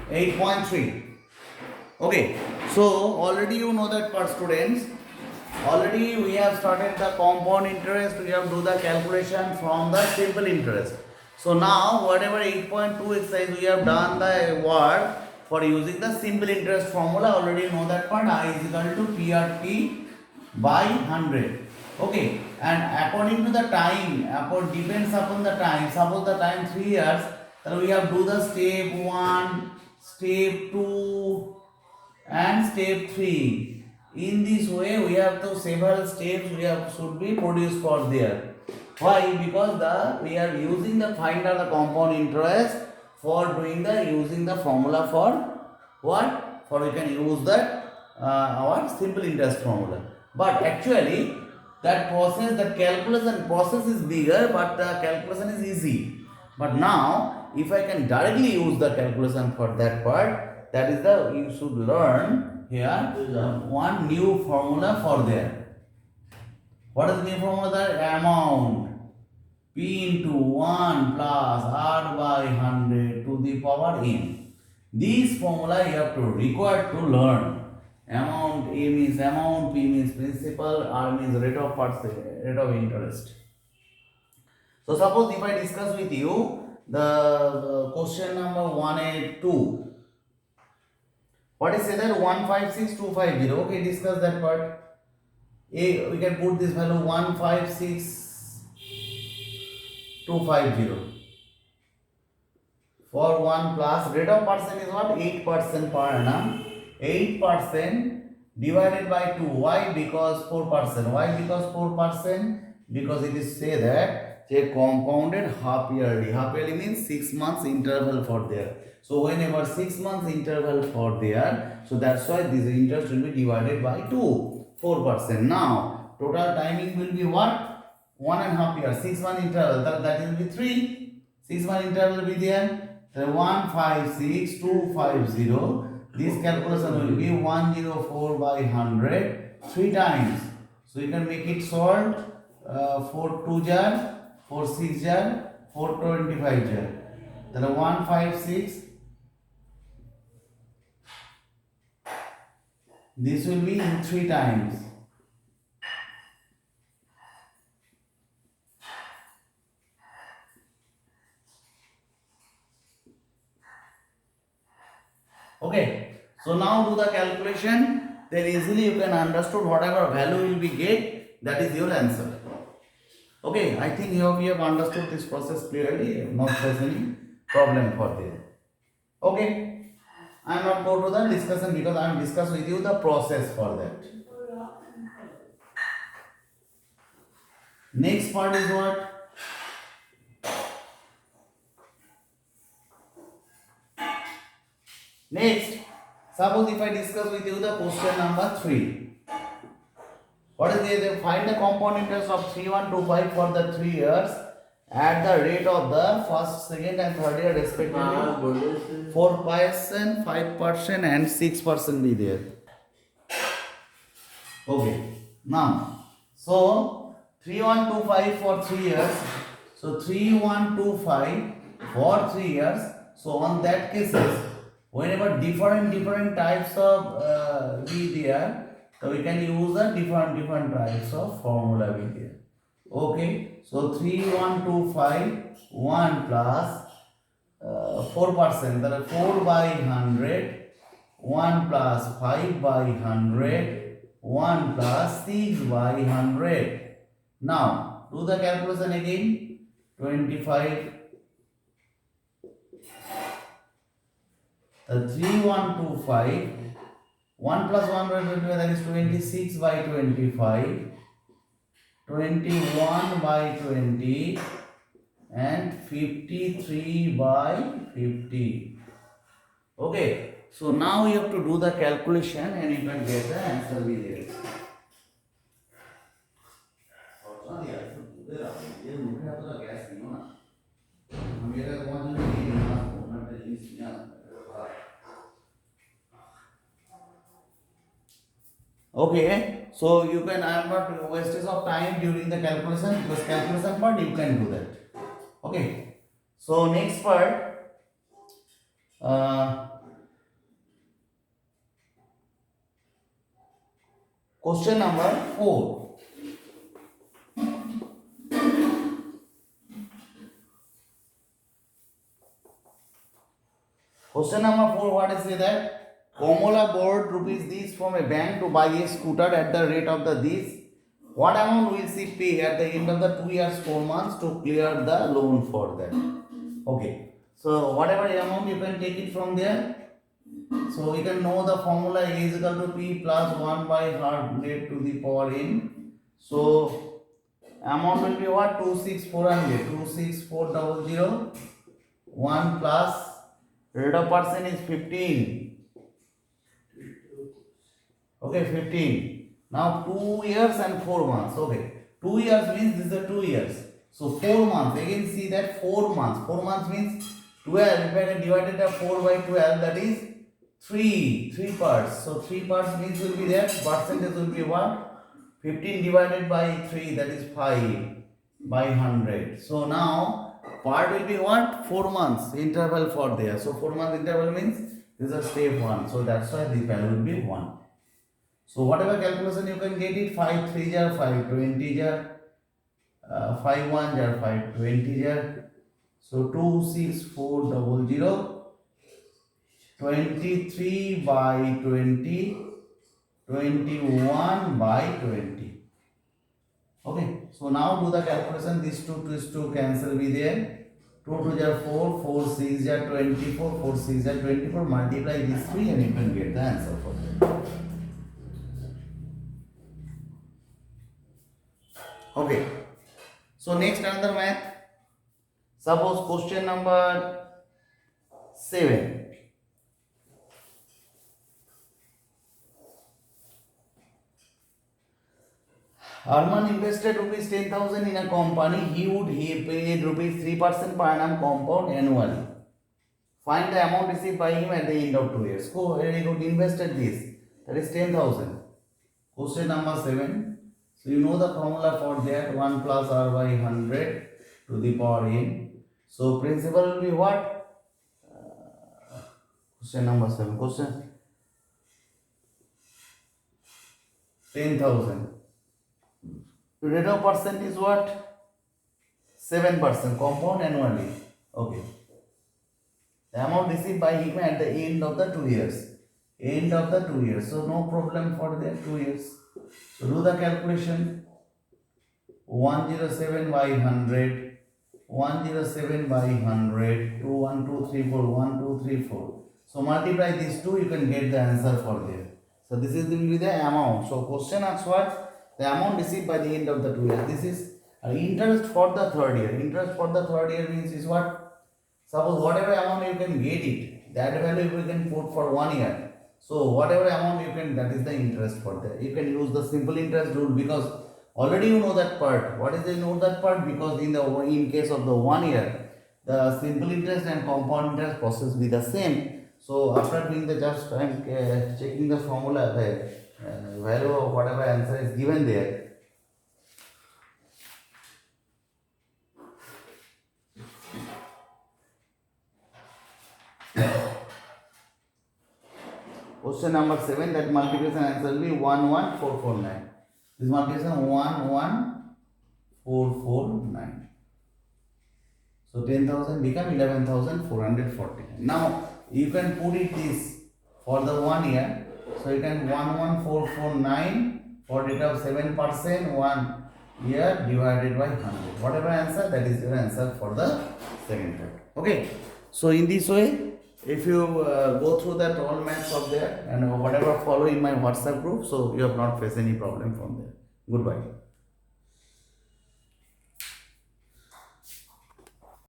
8.3. Okay, so already you know that part, students. Already we have started the compound interest. We have do the calculation from the simple interest. So now whatever 8.2 exercise we have done the work for using the simple interest formula. Already know that part. I is equal to PRT by 100. Okay, and according to the time, depends upon the time. Suppose the time 3 years, then we have do the step 1, step 2 and step 3. In this way we have to several steps we have should be produced for there. Why? Because we are using the find out the compound interest for doing the using the formula for what? For we can use that our simple interest formula. But actually that process, the calculation process is bigger, but the calculation is easy. But now if I can directly use the calculation for that part, that is the you should learn here one new formula for there. What is the new formula? The amount P into 1 plus R by 100 to the power n. This formula you have to require to learn. Amount, A means amount, P means principal, R means rate of interest. So suppose if I discuss with you the question number 182. What is say that 156250? Okay, discuss that part. A, we can put this value 156250. For 1 plus rate of percent is what? 8% per annum. 8% divided by 2. Why? Because 4%. Why? Because 4%? Because it is say that a compounded half yearly. Half yearly means 6 months interval for there. So whenever 6 months interval for there, so that's why this interest will be divided by 2. 4%. Now total timing will be what? 1.5 years. 6 month interval. That will be 3. 6 month interval will be there. So 156250. This calculation will be 104 by 100 3 times. So you can make it solved. 4 2 jar, 4 6 jar, 4 25 jar. Then 156. This will be in 3 times. Okay, so now do the calculation, then easily you can understand whatever value will be get, that is your answer. Okay, I think you have understood this process clearly, not face any problem for this. Okay, I am not go to the discussion because I am discuss with you the process for that. Next part is what? Next, suppose if I discuss with you the question number 3. What is the find the compound interest of 3125 for the 3 years at the rate of the first, second and third year respectively. 4%, 5% and 6% be there. Okay. Now, so 3125 for 3 years. So 3125 for 3 years. So on that cases, whenever different types of be there, so we can use the different types of formula be there. Okay, so 3125 1 plus 4%, that is 4 by 100, 1 plus 5 by 100, 1 plus 6 by 100. Now do the calculation again. 25, 3125, 1 plus 1 by 25, that is 26 by 25, 21 by 20 and 53 by 50. Okay, so now you have to do the calculation and you can get the answer with it. Okay, so you can, I am not wasting of time during the calculation, because calculation part you can do that. Okay, so next part, question number 4. Question number 4, what is it that? Komola borrowed rupees this from a bank to buy a scooter at the rate of the this. What amount will she pay at the end of the 2 years 4 months to clear the loan for that? Okay, so whatever amount you can take it from there. So we can know the formula A is equal to P plus 1 by 100 to the power n. So amount will be what? 26400. 26400. 1 plus rate of percent is 15. Okay, 15. Now 2 years and 4 months. Okay, 2 years means this is 2 years. So 4 months. Again, see that 4 months. 4 months means 12. If I can divide it by 4 by 12, that is 3 parts. So 3 parts means will be there. Percentage will be what? 15 divided by 3, that is 5 by 100. So now part will be what? 4 months interval for there. So 4 months interval means this is a step 1. So that's why the value will be 1. So whatever calculation you can get it, 5 3 jar, 5 20 jar, 5 1 jar, 5 20 jar. So 26400. 23 by 20, 21 by 20. Okay, so now do the calculation. These two cancel with there. 2 2 jar 4, 4 6 jar 24, 4 6 jar 24. Multiply these 3 and you can get the answer for that. Okay, so next another math. Suppose question number 7. Arman invested rupees 10,000 in a company. He would pay rupees 3% per annum compound annually. Find the amount received by him at the end of 2 years. So very good, invested this. That is 10,000. Question number 7. So you know the formula for that, 1 plus r by 100 to the power n. So principal will be what? Question number 7. Question 10,000. Rate of percent is what? 7% compound annually. Okay. The amount received by him at the end of the 2 years. End of the 2 years. So no problem for the 2 years. So do the calculation. 107 by 100. 107 by 100. 2 1 2 3 4. 1 2 3 4. So multiply these two, you can get the answer for there. So this is will be the amount. So question asks what? The amount received by the end of the 2 years. This is interest for the 3rd year. Interest for the 3rd year means is what? Suppose whatever amount you can get it, that value you can put for 1 year. So whatever amount you can, that is the interest for that. You can use the simple interest rule because already you know that part. What is the know that part? Because in case of the 1 year, the simple interest and compound interest process be the same. So after doing the just I'm checking the formula, the value of whatever answer is given there. Question number 7, that multiplication answer will be 11449. This multiplication 11449. So 10,000 become 11,440. Now you can put it this for the 1 year. So you can 11449 for rate of 7%, 1 year divided by 100. Whatever answer, that is your answer for the second part. Okay. So in this way, if you go through that all maths of there and whatever follow in my WhatsApp group, so you have not faced any problem from there. Goodbye.